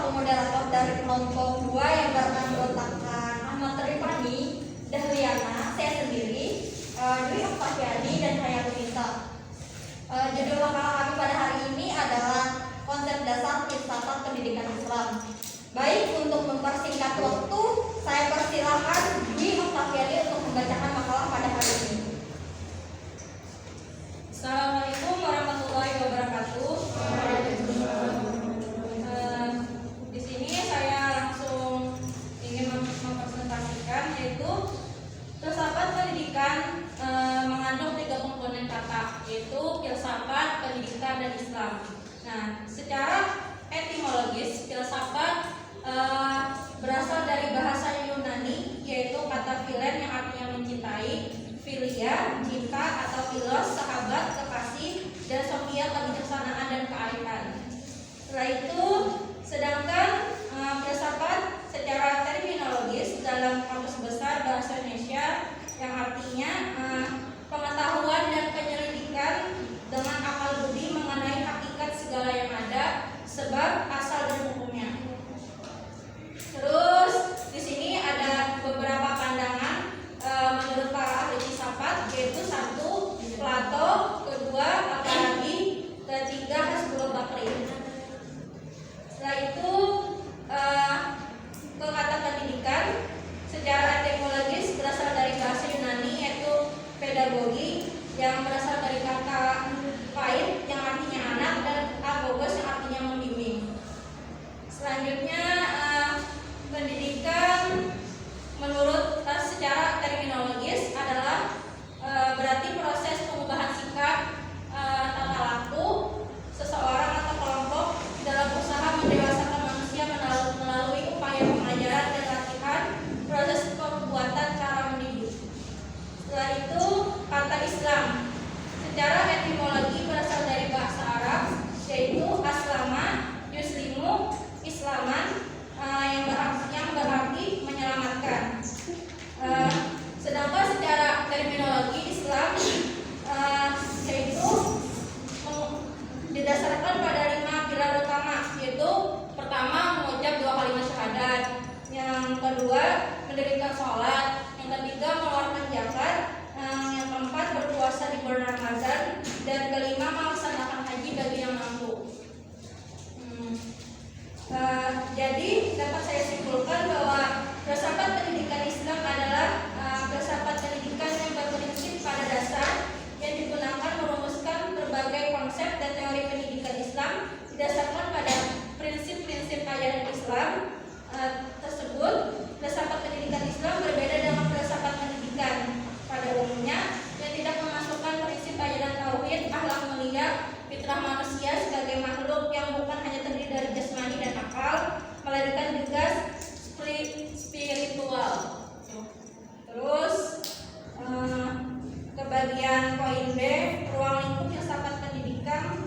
selaku moderator dari kelompok 2 yang beranggotakan Ahmad Rifani, Dahliana, saya sendiri, Dwi Oktaviani, dan Hayatunisa. Judul makalah kami pada hari ini adalah konsep dasar filsafat pendidikan Islam. Baik, untuk mempersingkat waktu, saya persilahkan Dwi Oktaviani untuk membacakan makalah pada hari ini. Assalamualaikum warahmatullahi wabarakatuh. Di sini saya langsung ingin mempresentasikan yaitu filsafat pendidikan mengandung 3 komponen kata, yaitu filsafat, pendidikan, dan Islam. Nah, secara etimologis filsafat berasal dari bahasa Yunani, yaitu kata philen yang artinya mencintai, philia, cinta, atau philos, sahabat, kekasih, dan sophia, kebijaksanaan dan kearifan. Setelah itu, sedangkan filsafat secara terminologis dalam kamus besar bahasa Indonesia yang artinya pengetahuan dan penyelidikan dengan akal budi mengenai hakikat segala yang ada, sebab, asal, dan hukumnya. Terus di sini ada beberapa pandangan menurut para ahli filsafat, yaitu 1. Plato, kedua Al-Farabi, ketiga Hasbullah Bakri. Setelah itu ke kata pendidikan secara etimologis berasal dari bahasa Yunani, yaitu pedagogi, yang berasal dari kata pait yang artinya anak, dan agogos yang artinya membimbing. Selanjutnya pendidikan menurut secara terminologis adalah berarti proses pengubahan sikap tata laku seseorang atau kelompok dalam usaha mendewasakan manusia melalui upaya pengajaran dan latihan, proses pembuatan cara mendidik. Setelah itu kata Islam secara etimologi berasal dari bahasa Arab, yaitu aslama, yuslimu, islaman, yang berarti menyelamatkan. Sedangkan secara terminologi Islam yaitu didasarkan pada 5 pilar utama, yaitu pertama mengucap 2 kalimat syahadat, yang kedua mendirikan sholat, yang ketiga mengeluarkan zakat, yang keempat berpuasa di bulan Ramadan, dan kelima melaksanakan haji bagi yang mampu. Jadi dapat saya simpulkan bahwa filsafat pendidikan Islam adalah filsafat pendidikan yang berprinsip pada dasar yang digunakan merumuskan berbagai konsep dan teori pendidikan Islam didasarkan pada prinsip-prinsip ajaran Islam tersebut. Filsafat pendidikan Islam berbeda dengan filsafat pendidikan pada umumnya yang tidak memasukkan prinsip ajaran tauhid, akhlak mulia, fitrah manusia sebagai makhluk yang bukan hanya terdiri dari jasmani dan akal, melainkan juga spiritual. Terus ke bagian poin B, ruang lingkup filsafat pendidikan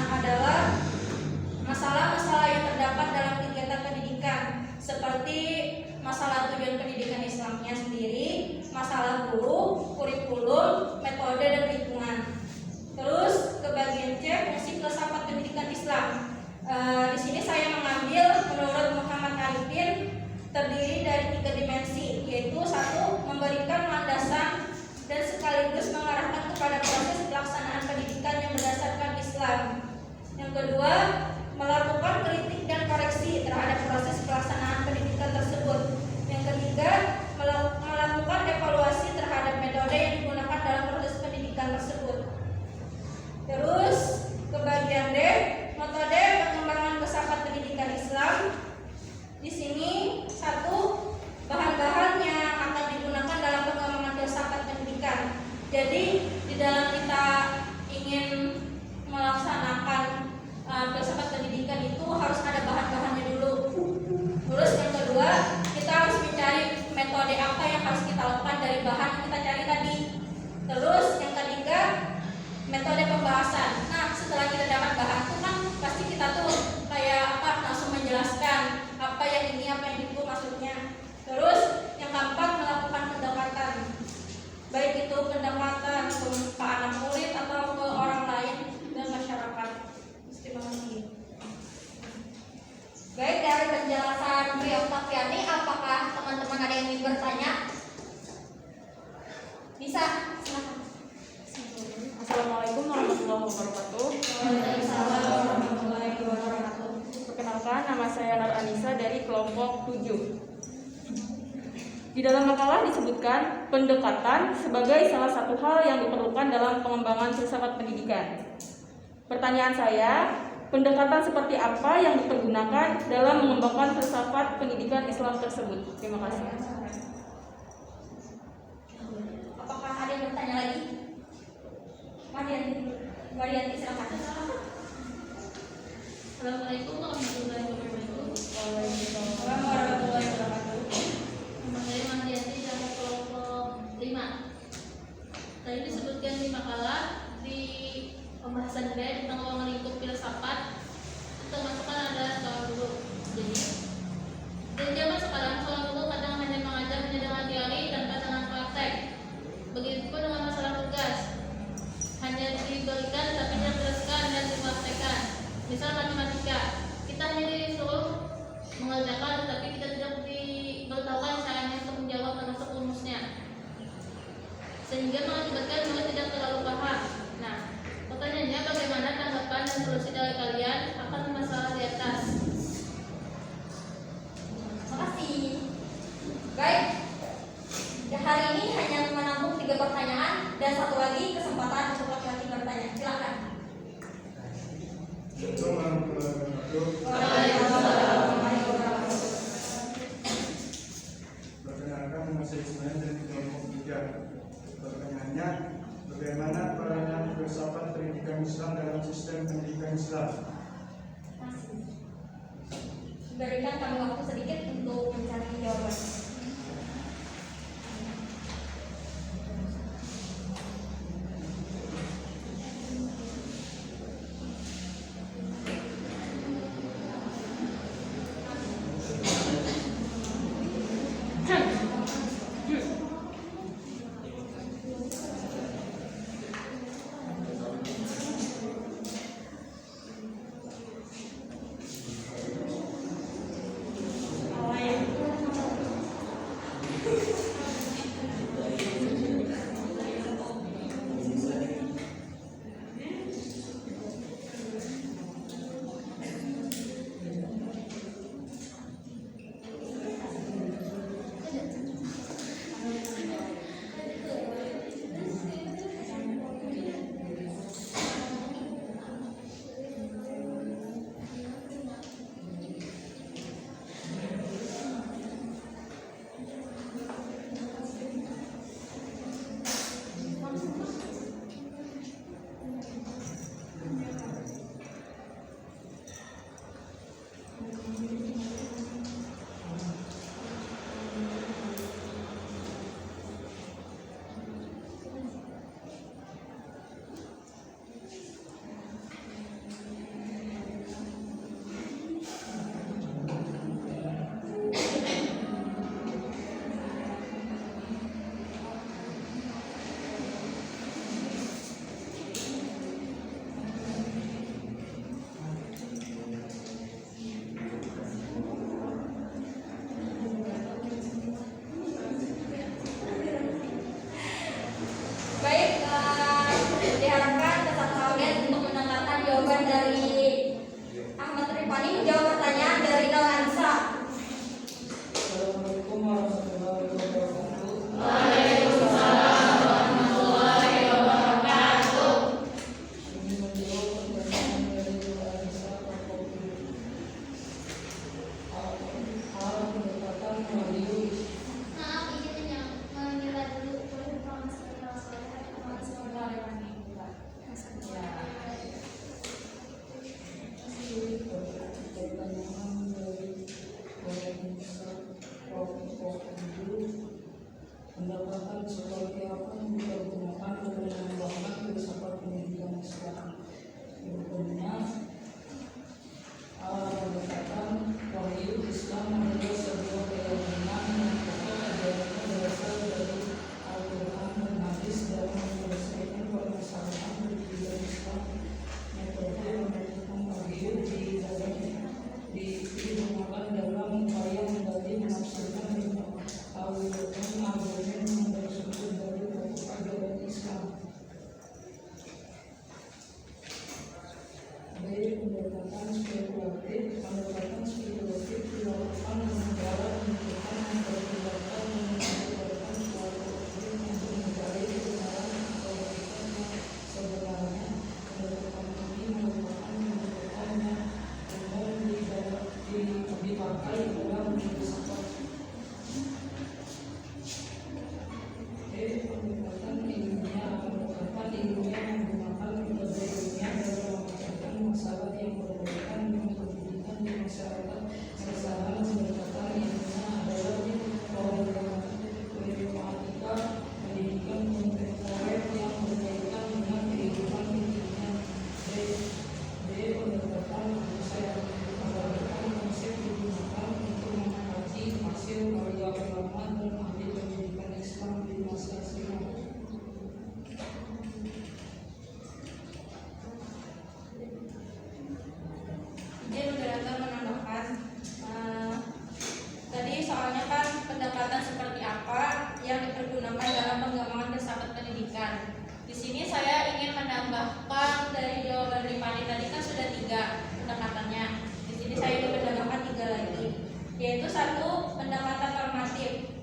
adalah masalah-masalah yang terdapat dalam kegiatan pendidikan, seperti masalah tujuan pendidikan Islamnya sendiri, masalah guru, kurikulum, metode, dan lingkungan. Terus ke bagian C, fungsi filsafat pendidikan Islam. Di sini saya mengambil menurut Muhammad Arifin terdiri dari 3 dimensi, yaitu 1. Memberikan landasan dan sekaligus mengarahkan kepada proses pelaksanaan pendidikan yang berdasarkan Islam. Yang kedua, melakukan kritik dan koreksi terhadap proses pelaksanaan pendidikan tersebut. Yang ketiga, melakukan evaluasi terhadap metode yang digunakan dalam proses pendidikan tersebut. Terus ke bagian D, metode pengembangan filsafat pendidikan Islam. Di sini 1. Bahan-bahan yang akan digunakan dalam pengembangan filsafat pendidikan. Jadi di dalam kita ingin melaksanakan filsafat pendidikan itu harus ada bahan-bahannya dulu. Terus yang kedua, kita harus mencari metode apa yang harus kita lakukan dari bahan yang kita cari tadi. Terus yang ketiga, metode pembahasan. Nah, setelah kita dapat bahan itu kan pasti kita tuh kayak langsung menjelaskan apa yang ini, apa yang itu maksudnya. Terus yang keempat, melakukan pendekatan, baik itu pendekatan ke anak murid atau ke orang lain dan masyarakat. Terima kasih. warahmatullahi wabarakatuh. Waalaikumsalam warahmatullahi wabarakatuh. Perkenalkan, nama saya Nur Anissa dari kelompok 7. Di dalam makalah disebutkan pendekatan sebagai salah satu hal yang diperlukan dalam pengembangan filsafat pendidikan. Pertanyaan saya, pendekatan seperti apa yang dipergunakan dalam mengembangkan filsafat pendidikan Islam tersebut? Terima kasih. Apakah ada yang bertanya lagi? Marianti, silakan. Assalamualaikum warahmatullahi wabarakatuh. Waalaikumsalam warahmatullahi wabarakatuh. Nama saya Marianti dari kelompok 5. Tadi disebutkan di makalah di pembahasan B tentang ruang lingkup filsafat, itu termasuk kan ada soal guru. Jadi di zaman sekarang soal guru kadang hanya mengajarnya dengan teori tanpa dengan praktek. Begitupun dengan masalah tugas, hanya diberikan tapi tidak dijelaskan dan dipraktekkan. Misal matematika, kita hanya disuruh mengerjakan tetapi kita tidak diberitahukan caranya untuk menjawab termasuk rumusnya, sehingga mengakibatkan murid tidak terlalu paham. Nah, pertanyaannya bagaimana tanggapan dan solusi dari kalian akan masalah di atas? Terima kasih. Baik, hari ini hanya menampung 3 pertanyaan dan satu lagi kesempatan untuk laki-laki bertanya. Silakan. Waalaikumsalam warahmatullahi wabarakatuh. Perkenalkan, nama saya Ismail dari kelompok 3. Pertanyaannya, bagaimana peranan filsafat pendidikan Islam dalam sistem pendidikan Islam? Masih. Berikan kami waktu sedikit untuk mencari jawaban. spekulatif, pendekatan spekulatif dilakukan dengan cara menunjukkan mempertimbangkan dan menunjukkan suatu objek untuk mencari kebenaran atau hakikat yang sebenarnya. Pendekatan ini merupakan pendekatan yang umum dipakai dalam filsafat. Pendekatan ilmiah menggunakan metode ilmiah dalam memecahkan masalah yang berkaitan dengan pendidikan di masyarakat. Sasaran pendekatan ilmiah adalah problematika pendidikan kontemporer yang berkaitan dengan kehidupan dunia. Pendekatan berdasarkan konsep digunakan untuk menghadapi hasil karya ulama dan ahli pendidikan Islam di masa silam. Izin moderator menambahkan, tadi soalnya kan pendekatan seperti apa yang dipergunakan dalam pengembangan filsafat pendidikan. Di sini saya ingin menambahkan dari jawaban Rifani tadi kan sudah 3 pendekatannya. Di sini saya ingin menambahkan 3 lagi, yaitu 1 pendekatan normatif.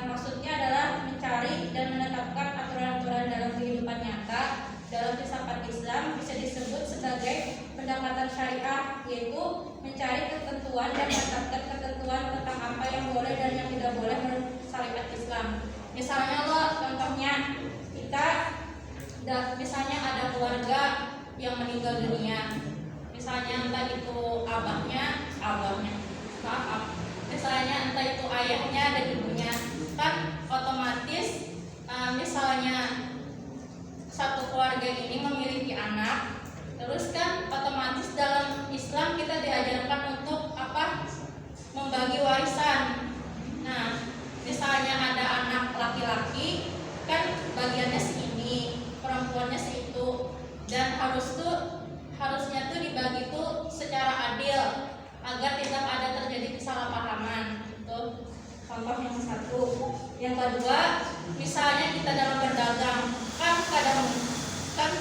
Maksudnya adalah mencari dan menetapkan aturan-aturan dalam kehidupan nyata. Dalam filsafat Islam bisa disebut sebagai pendekatan syariah, yaitu mencari ketentuan dan menetapkan ketentuan tentang apa yang boleh dan yang tidak boleh menurut syariat Islam. Misalnya contohnya kita misalnya ada keluarga yang meninggal dunia, misalnya entah itu misalnya entah itu ayahnya dan ibunya, kan otomatis misalnya satu keluarga ini memiliki anak, terus kan otomatis dalam Islam kita diajarkan untuk apa? Membagi warisan. Nah, misalnya ada anak laki-laki, kan bagiannya segini, perempuannya segitu, dan harusnya tuh dibagi tuh secara adil agar tidak ada terjadi kesalahpahaman. Itu contoh yang 1. Yang kedua, misalnya kita dalam berdagang, kan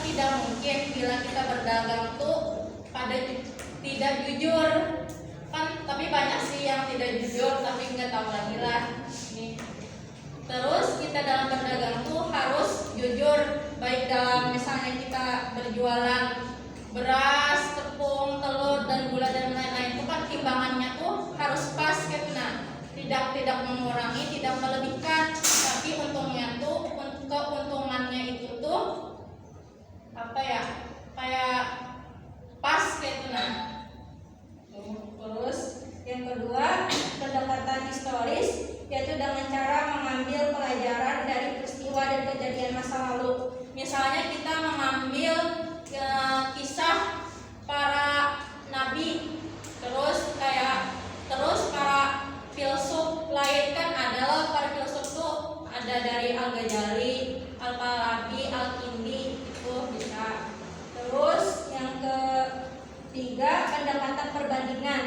tidak mungkin bila kita berdagang tuh tidak jujur, kan, tapi banyak sih yang tidak jujur tapi nggak tahu lagi lah. Terus kita dalam berdagang tuh harus jujur, baik dalam misalnya kita berjualan beras, tepung, telur, dan gula dan lain-lain, itu kan timbangannya tuh harus pas gitu. Nah, tidak mengurangi, tidak melebihkan, tapi keuntungannya itu tuh apa ya, kayak pas gitu. Nah, terus yang kedua pendekatan historis, yaitu dengan cara mengambil pelajaran dari peristiwa dan kejadian masa lalu. Misalnya kita mengambil kisah para nabi, terus para filsuf lain, kan adalah para filsuf tuh ada dari Al-Ghazali, Al-Farabi, Al-Kindi, itu bisa. Terus yang ketiga pendekatan perbandingan,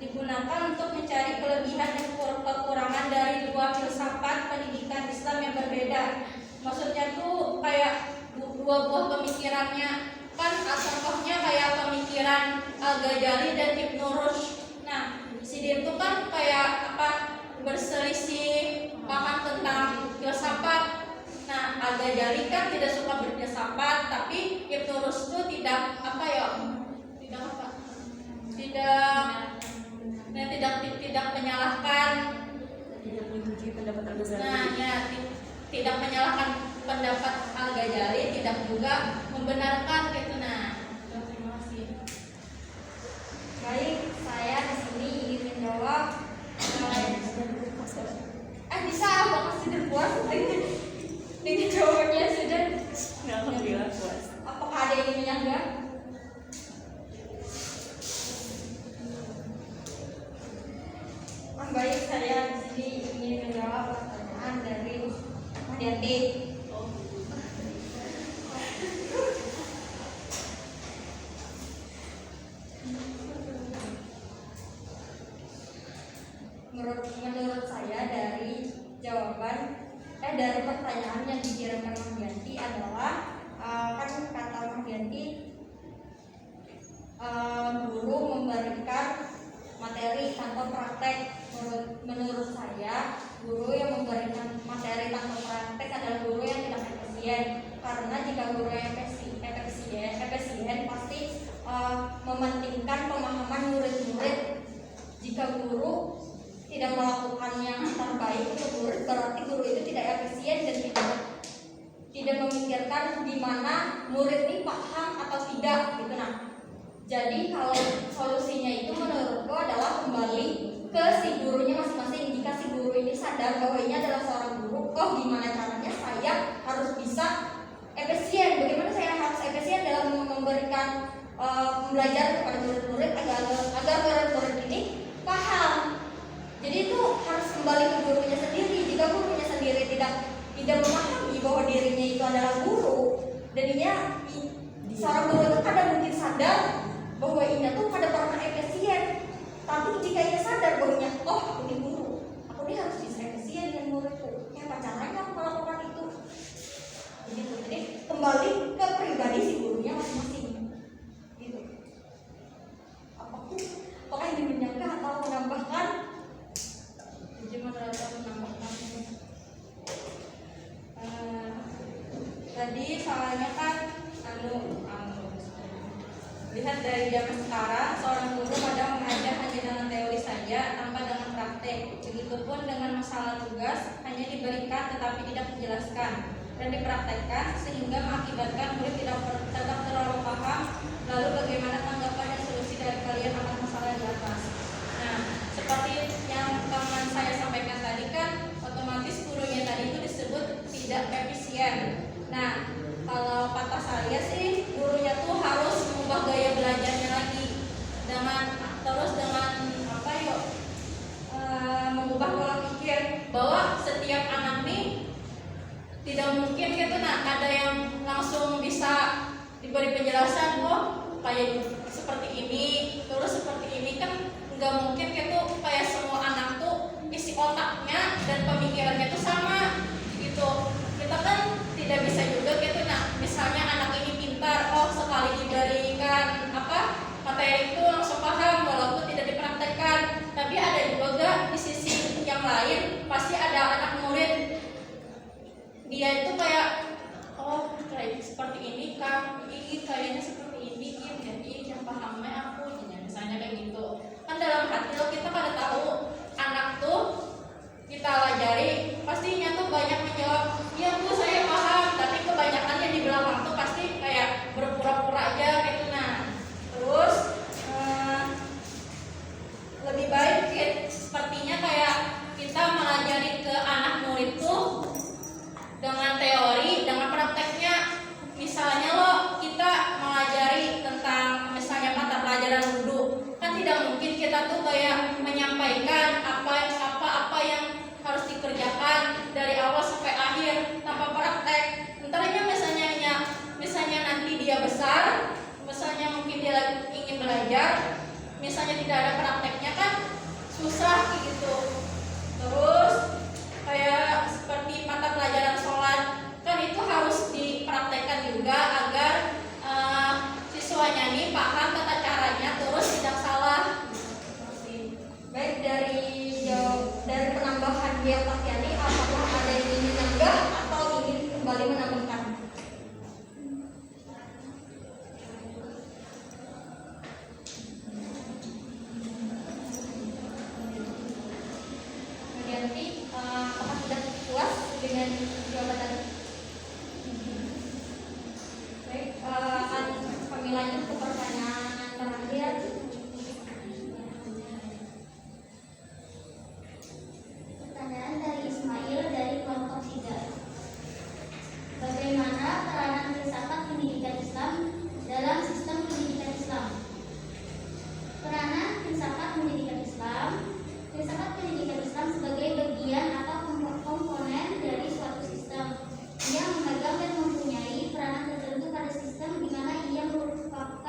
digunakan untuk mencari kelebihan dan kekurangan dari 2 filsafat pendidikan Islam yang berbeda. Maksudnya tuh kayak 2 buah pemikirannya, kan contohnya kayak pemikiran Al-Ghazali dan Ibnu Rushd. Nah, si dia itu kan kayak apa, berselisih paham tentang filsafat. Nah, Al-Ghazali kan tidak suka berfilsafat, tapi Ibnu Rushd itu tidak menyalahkan, Tidak menyetujui pendapat Al-Ghazali. nah ya, tidak menyalahkan pendapat Al-Ghazali, tidak juga membenarkan gitu. Nah, terima kasih. Baik, saya di sini ingin menjawab. Bisa apa masih berpuas dengan jawabannya sudah? Alhamdulillah puas. Apakah ada yang ingin menyanggah? Baik, saya di sini ingin menjawab pertanyaan dari Mahdianti. Menurut saya dari dari pertanyaan yang dikirimkan Mahdianti adalah kan kata Mahdianti sebagai efisien pasti mementingkan pemahaman murid-murid. Jika guru tidak melakukan yang terbaik untuk murid, berarti guru itu tidak efisien dan tidak memikirkan di mana murid ini paham atau tidak gitu. Nah, jadi kalau solusinya itu menurutku adalah kembali ke si gurunya masing-masing. Jika si guru ini sadar bahwa ini adalah seorang guru, oh gimana caranya saya harus bisa efisien, bagaimana saya harus efisien dalam memberikan belajar kepada murid-murid agar murid-murid ini paham. Jadi itu harus kembali ke gurunya sendiri. Jika gurunya sendiri tidak memahami bahwa dirinya itu adalah guru, jadinya seorang guru itu kadang mungkin sadar bahwa ini tuh pada pernah efisien, tapi jika ia sadar bahwa oh aku ini guru, aku ini harus bisa efisien dengan muridku, ya apa caranya aku melakukan itu? Begitu. Jadi kembali ke pribadi si gurunya masing-masing. Gitu. Apakah ini menyangka atau menambahkan? Jadi moderator menambahkan. Tadi soalnya kan lihat dari zaman sekarang, seorang guru kadang mengajar hanya dengan teori saja tanpa dengan praktek. Begitupun dengan masalah tugas hanya diberikan tetapi tidak dijelaskan dan dipraktekkan sehingga mengakibatkan murid tidak terlalu paham. Lalu bagaimana tanggapan dan solusi dari kalian akan masalah di atas? Nah, seperti yang teman saya sampaikan tadi kan, otomatis gurunya tadi itu disebut tidak efisien. Nah, kalau kata saya sih gurunya tuh harus mengubah gaya belajarnya lagi dengan mengubah pola pikir bahwa setiap anak nih tidak mungkin gitu. Nah, ada yang langsung bisa diberi penjelasan, oh kayak seperti ini terus seperti ini, kan nggak mungkin gitu kayak semua anak tuh isi otaknya dan pemikirannya tuh sama gitu. Kita kan tidak bisa juga gitu. Nah, misalnya anak ini pintar, oh sekali diberikan materi itu langsung paham walaupun tidak dipraktekkan. Tapi ada juga di sisi yang lain pasti ada anak murid dia itu kayak oh kayak seperti ini kan, ini kayaknya seperti ini jadi yang pahamnya aku misalnya kayak gitu. Kan dalam hati lo kita pada tahu anak tuh kita ajari pastinya tuh banyak menjawab iya Bu saya paham, tapi kebanyakan yang di belakang tuh pasti kayak berpura-pura aja gitu. Nah terus lebih baik sepertinya kayak kita mengajari ke anak murid tuh dengan teori, dengan prakteknya. Misalnya kita mengajari tentang misalnya mata pelajaran wudhu, kan tidak mungkin kita tuh kayak menyampaikan apa yang harus dikerjakan dari awal sampai akhir tanpa praktek. Entarnya misalnya nanti dia besar, misalnya mungkin dia ingin belajar, misalnya tidak ada prakteknya kan susah gitu. Terus kayak seperti mata pelajaran sholat kan itu harus dipraktekkan juga agar siswanya nih paham tata caranya terus tidak salah. Baik, dari penambahan dia Takyani, apakah ada yang ingin menambah atau ingin kembali menambahkan? Apakah sudah puas dengan jawaban tadi? Baik, kami lanjut ke pertanyaan terakhir. Pertanyaan dari Ismail dari kelompok 3. Bagaimana peranan filsafat pendidikan Islam dalam sistem pendidikan Islam? Peranan filsafat pendidikan Islam. Filsafat pendidikan Islam sebagai bagian atau komponen dari suatu sistem. Ia memegang dan mempunyai peranan tertentu pada sistem di mana ia merupakan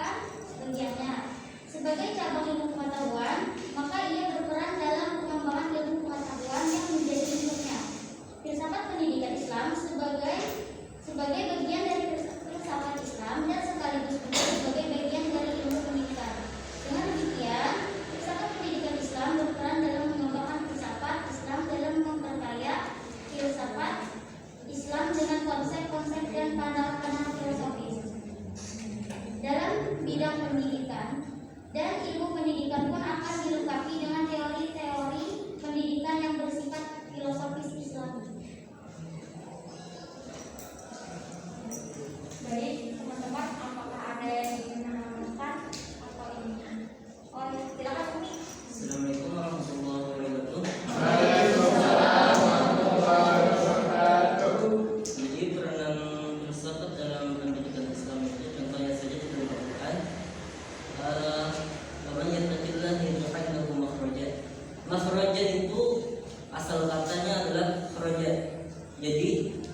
Dan ilmu pendidikan pun akan dilengkapi dengan teori-teori pendidikan yang bersifat filosofis Islam. Baik, teman-teman, apakah ada yang ingin menambahkan atau ini? Oh, silakan Umi. Assalamualaikum warahmatullahi wabarakatuh. Jadi peranan filsafat dalam pendidikan Islam itu contohnya saja di dalam Al-Quran. Waman yattaqillah yaj'al lahu makhraja. Makhraja itu asal katanya adalah kharaja. Jadi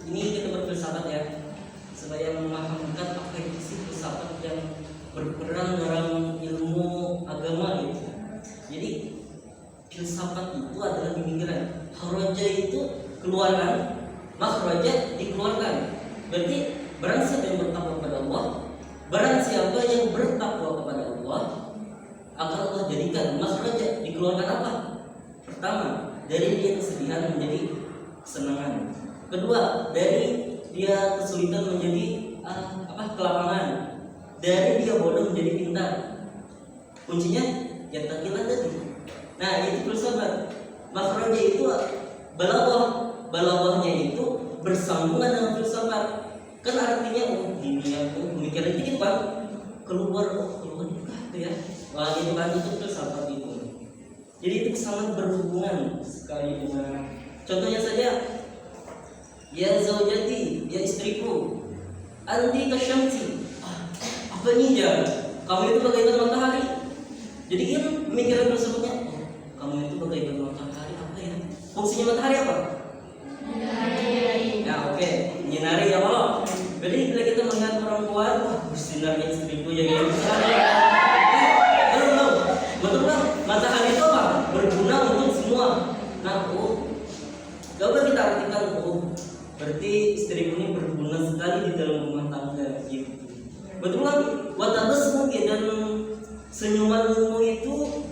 ini kita berfilsafat ya, supaya memahamkan apa itu sih filsafat yang berperan dalam ilmu agama itu. Jadi filsafat itu adalah pemikiran. Kharaja itu keluarkan, makhraja dikeluarkan. Berarti barang siapa yang bertakwa kepada Allah, barang siapa yang bertakwa kepada Allah, akan Allah jadikan makhraja dikeluarkan apa? Pertama, dari dia kesedihan menjadi kesenangan. Kedua, dari dia kesulitan menjadi kelapangan. Dari dia bodoh menjadi pintar. Kuncinya yattaqillah tadi. Nah, itu filsafat. Makhraja itu balawahnya itu bersambungan dengan filsafat. Kan artinya pemikiran itu gitu kan, keluar itu ya. Wah, itu kan itu filsafat itu. Jadi itu sangat berhubungan sekali dengan, contohnya saja, ya zaujati, ya istriku, anti kasyamsi. Apa ini ya? Kamu itu bagaikan matahari. Jadi ini pemikiran filsafatnya, kamu itu bagaikan matahari. Apa ya? Fungsinya matahari apa? Menyinari. Ya oke, menyinari ya Allah. Jadi bila kita melihat perempuan, wah bersinarnya istriku jadi betul kan? Matahari itu apa? Berguna untuk semua. Nah, coba kita artikan, berarti istriku ini berguna sekali di dalam rumah tangga gitu. Betul kan? Watabasmu dan senyumanmu itu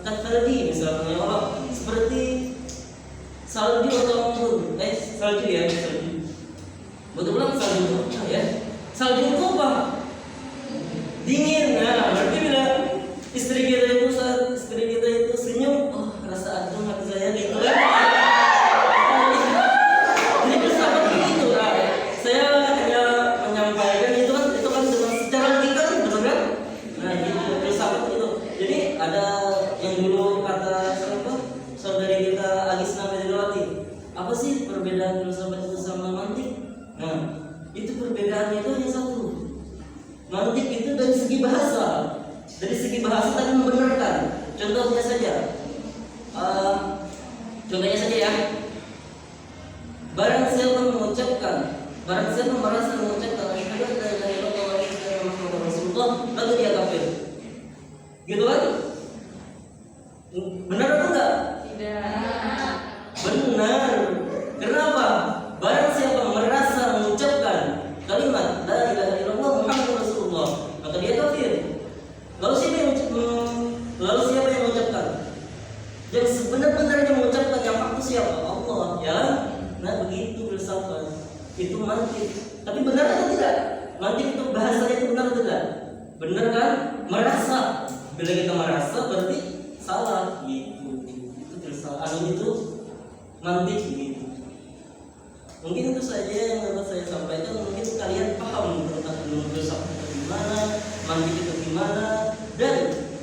tadi misalnya Allah seperti salju atau anggur. Salju ya, salju. Betul kan salju ya? Salju itu apa? Dingin. Nah, berarti bila istri kita itu senyum, rasa adem hati saya gitu kan. Jadi filsafat begitu lah. Saya hanya menyampaikan itu kan dengan secara logika kan, betul kan? Nah, gitu filsafat itu. Jadi ada yang dulu kata saudari kita Agisna Medilawati, apa sih perbedaan filsafat itu sama mantik? Nah, itu perbedaannya itu hanya satu. Mantik itu dari segi bahasa. Dari segi bahasa tadi membenarkan. Contohnya saja ya. Barang siapa merasa mengucapkan asyhadu an la ilaha illallah wa asyhadu anna muhammadar rasulullah, maka dia kafir. Gitu kan? Benar atau enggak? Tidak. Benar. Kenapa? Barang siapa merasa mengucapkan kalimat la ilaha illallah muhammadar rasulullah, maka dia kafir. Lalu siapa yang mengucapkan? Yang sebenar-benarnya mengucapkan yang hak itu siapa? Allah ya. Nah begitu filsafat. Itu mantik. Tapi benar atau tidak? Mantik itu bahasanya itu benar atau tidak? Benar kan? Merasa. Bila kita merasa berarti salah gitu. Itu filsafat. Itu mantik gitu. Mungkin itu saja yang dapat saya sampaikan. Mungkin kalian paham tentang ilmu filsafat itu gimana, mantik itu gimana, dan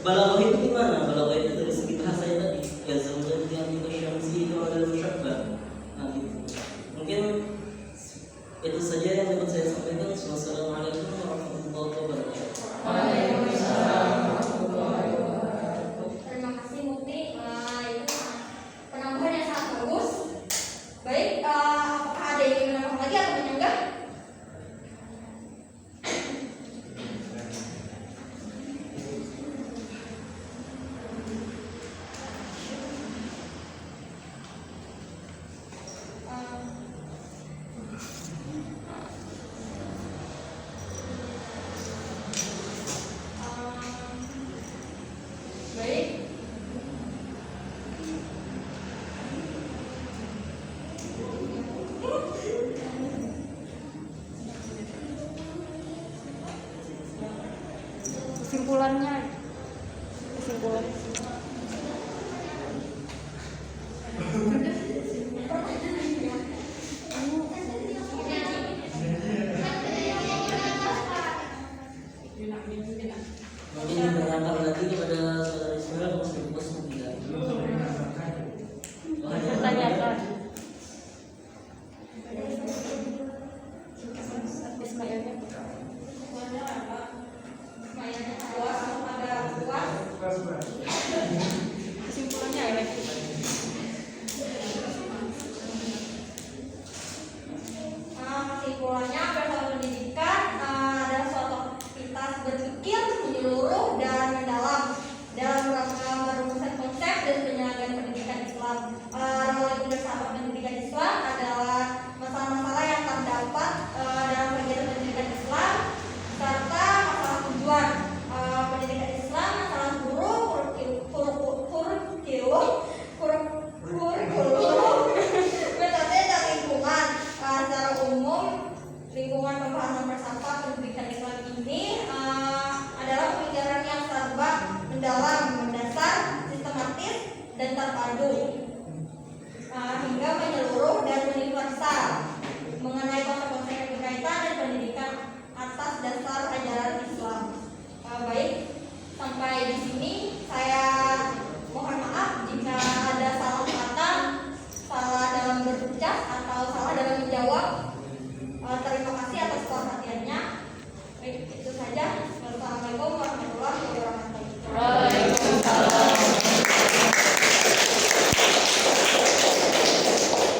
balaghah itu gimana. Balaghah itu dari segi bahasanya tadi. Ya zaujati anti kasyamsi itu adalah musyabbah. Nah gitu. Mungkin itu saja yang dapat saya sampaikan. Wassalamualaikum warahmatullahi wabarakatuh. Waalaikumsalam warahmatullahi wabarakatuh. Terima kasih Mukti, itu penambahan yang sangat bagus. Baik, apakah ada yang ingin menambah lagi atau menyanggah? Baik. Kesimpulannya boleh.